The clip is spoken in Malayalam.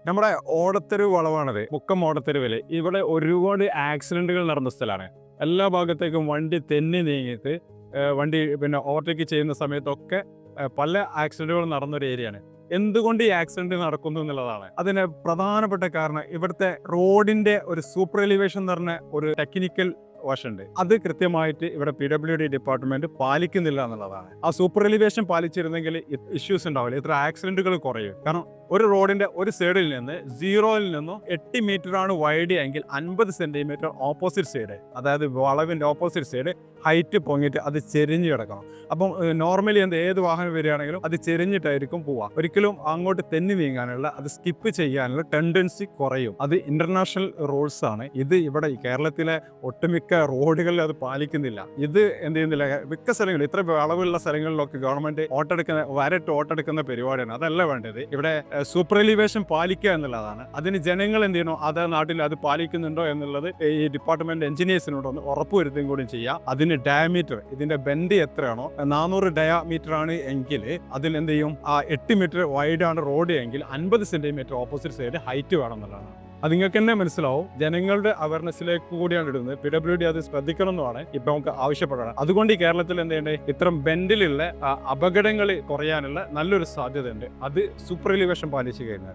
നമ്മുടെ ഓടത്തെരുവ് വളവാണത്. മുക്കം ഓടത്തെരുവില് ഇവിടെ ഒരുപാട് ആക്സിഡന്റുകൾ നടന്ന സ്ഥലമാണ്. എല്ലാ ഭാഗത്തേക്കും വണ്ടി തെന്നി നീങ്ങിയിട്ട് വണ്ടി പിന്നെ ഓവർടേക്ക് ചെയ്യുന്ന സമയത്തൊക്കെ പല ആക്സിഡന്റുകളും നടന്നൊരു ഏരിയയാണ്. എന്തുകൊണ്ട് ഈ ആക്സിഡന്റ് നടക്കുന്നു എന്നുള്ളതാണ് അതിന് പ്രധാനപ്പെട്ട കാരണം. ഇവിടുത്തെ റോഡിന്റെ ഒരു സൂപ്പർ എലിവേഷൻ എന്ന് പറഞ്ഞ ഒരു ടെക്നിക്കൽ വശമുണ്ട്. അത് കൃത്യമായിട്ട് ഇവിടെ PWD ഡിപ്പാർട്ട്മെന്റ് പാലിക്കുന്നില്ല എന്നുള്ളതാണ്. ആ സൂപ്പർ എലിവേഷൻ പാലിച്ചിരുന്നെങ്കിൽ ഇഷ്യൂസ് ഉണ്ടാവില്ല, ഇത്ര ആക്സിഡന്റുകൾ കുറയും. കാരണം ഒരു റോഡിന്റെ ഒരു സൈഡിൽ നിന്ന് 0-ൽ നിന്നും 8 മീറ്റർ ആണ് വൈഡ് എങ്കിൽ 50 സെന്റിമീറ്റർ ഓപ്പോസിറ്റ് സൈഡ്, അതായത് വളവിന്റെ ഓപ്പോസിറ്റ് സൈഡ് ഹൈറ്റ് പൊങ്ങിയിട്ട് അത് ചെരിഞ്ഞു കിടക്കണം. അപ്പം നോർമലി ഏത് വാഹനം വരികയാണെങ്കിലും അത് ചെരിഞ്ഞിട്ടായിരിക്കും പോവുക. ഒരിക്കലും അങ്ങോട്ട് തെന്നി നീങ്ങാനുള്ള, അത് സ്കിപ്പ് ചെയ്യാനുള്ള ടെൻഡൻസി കുറയും. അത് ഇന്റർനാഷണൽ റൂൾസ് ആണ്. ഇത് ഇവിടെ കേരളത്തിലെ ഒട്ടുമിക്ക റോഡുകളിൽ അത് പാലിക്കുന്നില്ല. ഇത് എന്ത് ചെയ്യുന്നില്ല, മിക്ക സ്ഥലങ്ങളിൽ ഇത്ര വളവുള്ള സ്ഥലങ്ങളിലൊക്കെ ഗവൺമെന്റ് ഓട്ടെടുക്കുന്ന പരിപാടിയാണ്. അതല്ല വേണ്ടത്. ഇവിടെ സൂപ്പർ എലിവേഷൻ പാലിക്കുക എന്നുള്ളതാണ്. അതിന് ജനങ്ങൾ എന്ത് ചെയ്യണോ, അത് നാട്ടിൽ അത് പാലിക്കുന്നുണ്ടോ എന്നുള്ളത് ഈ ഡിപ്പാർട്ട്മെന്റ് എഞ്ചിനീയേഴ്സിനോട് ഒന്ന് ഉറപ്പുവരുത്തുകയും കൂടി ചെയ്യാം. അതിന് ഡയമീറ്റർ, ഇതിന്റെ ബെൻഡ് എത്രയാണോ, 400 ഡയമീറ്റർ ആണ് എങ്കിൽ അതിൽ എന്ത് ചെയ്യും, ആ 8 മീറ്റർ വൈഡ് ആണ് റോഡ് എങ്കിൽ 50 സെന്റിമീറ്റർ ഓപ്പോസിറ്റ് സൈഡ് ഹൈറ്റ് വേണം എന്നുള്ളതാണ്. അത് നിങ്ങൾക്ക് തന്നെ മനസ്സിലാവും. ജനങ്ങളുടെ അവയർനെസ്സിലേക്ക് കൂടിയാണ് ഇടുന്നത്. PWD അത് ശ്രദ്ധിക്കണം എന്നാണ് ഇപ്പൊ നമുക്ക് ആവശ്യപ്പെടുന്നത്. അതുകൊണ്ട് ഈ കേരളത്തിൽ എന്ത് ചെയ്യേണ്ടത്, ഇത്തരം ബെൻഡിലുള്ള അപകടങ്ങൾ കുറയാനുള്ള നല്ലൊരു സാധ്യത ഉണ്ട്. അത് സൂപ്പർ എലിവേഷൻ പാലിച്ചു കഴിഞ്ഞാൽ.